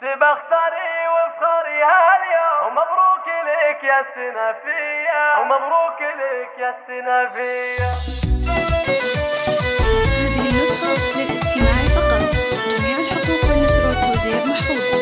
بختاري وافخري هاليوم، ومبروك لك يا سنافية، ومبروك لك يا سنافية. هذه النسخة للاستماع فقط، جميع الحقوق والنشر والتوزيع محفوظة.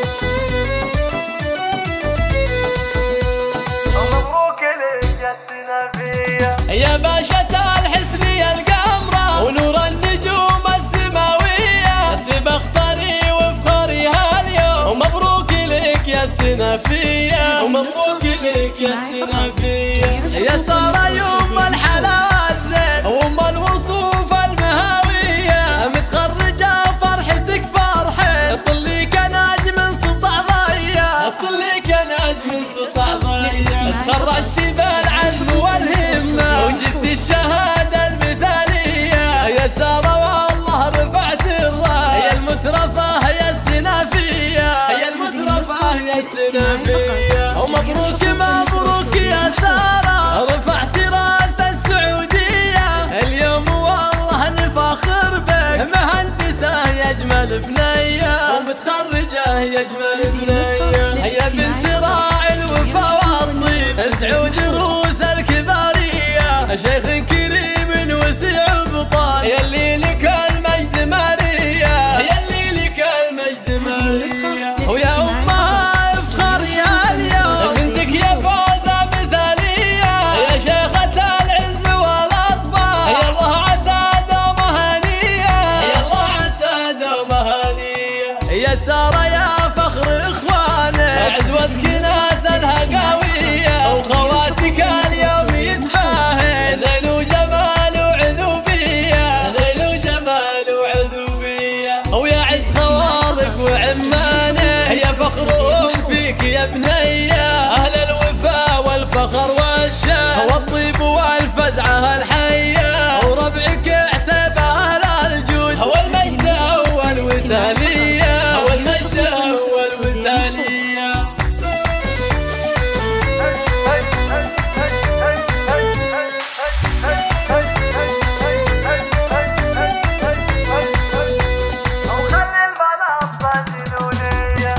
ومبروك لك يا سنافية. يا باشا الحسن يا القمرة ونور النجوم السماوية، بختاري وافخري هاليوم، ومبروك لك يا سنافية، ومبروك لك يا سنافية. يا سارة يوم الحلا الزين وام الوصوف المهاوية، متخرجة فرحتك فرحة، طلي كناج من سطع ضية، طلي كناج من سطع ضية. تخرجتي بالعزم والهمة وجدت الشهادة المثالية، يا سارة والله رفعت الراية، يا المترفة يا السنافية، يا المترفة يا السنافية. ومبروك مبروك يا سارة، رفعت راس السعودية اليوم والله نفخر بك، مهندسة يا اجمل بنية، ومتخرجة يا اجمل بنية. يا بنت راعي الوفا والطيب سعود روس الكبارية، شيخ كريم وسع بطال، يلي لك المجد ماريا، يلي لك المجد ماريا. ويا امها افخر يا اليوم، بنتك يا فوزة مثالية، يا شيخة العز والاطفال، يا الله عسى دوم هنية، يا الله عسى دوم هنية. يا سارة يا فخر اخوانك، عزوتك ناس الهقاوية، وخواتك اليوم يتباهي زين وجمال وعذوبية، زين وجمال وعذوبية. ويا عز خوالك وعمانك، يا فخرهم فيك يا بنية، أهل الوفا والفخر والشان والطيب والفزعة الحية، وربعك اعتبى الجود والمجد أول وثانية، والمجد أول وثانية.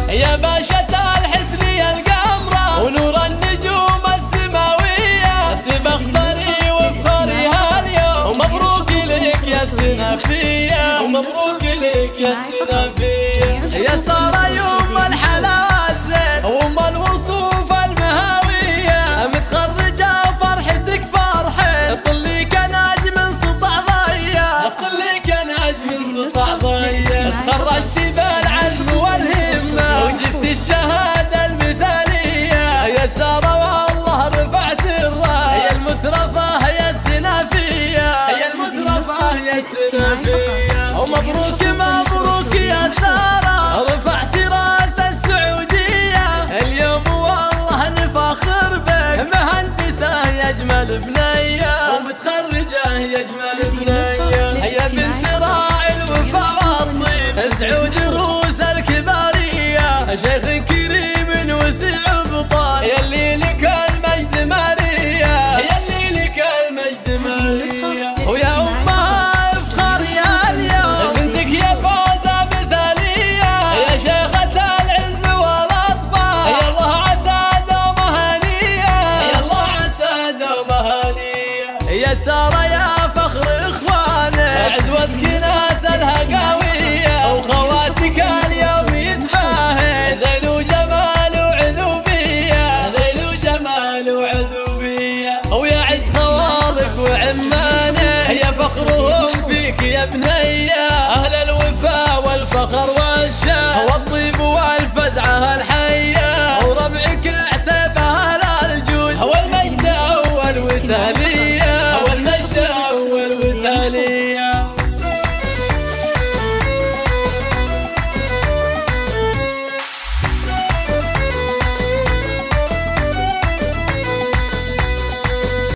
يا باشا الحسن يا القمرة ونور النجوم السماوية، بختاري وافخري هاليوم، ومبروك لك يا سنافية، ومبروك لك يا سنافية. يا سارة يوم الحلا الزين وام الوصوف المهاوية، متخرجة فرحتك فرحة، طلي كناج من سطع ضية، طلي كناج من سطع ضية. تخرجتي بالعزم والهمة وجدت الشهادة المثالية، يا سارة والله رفعت الراية، يا المترفة يا السنافية، يا المترفة يا السنافية. ومبروك مبروك يا سارة، رفعت راس السعودية اليوم والله نفخر بك، مهندسة يا اجمل بنية، ومتخرجة يا اجمل بنية. يا بنت راعي الوفا والطيب سعود روس الكبارية، شيخ كريم وسع بطال، يلي لك المجد ماريا، يلي لك المجد ماريا. ويا امها افخر يا اليوم، بنتك يا فوزة مثالية، يا شيخة العز والاطفال، يا الله عسى دوم هنية، يا الله عسى دوم هنية. يا سارة يا فخر اخوانك، عزوتك ناس الهقاوية، وخواتك اليوم يتباهي زين وجمال وعذوبية، زين وجمال وعذوبية. ويا عز خوالك وعمانك، يا فخرهم فيك يا بنية، أهل الوفا والفخر والشان والطيب والفزعة الحية،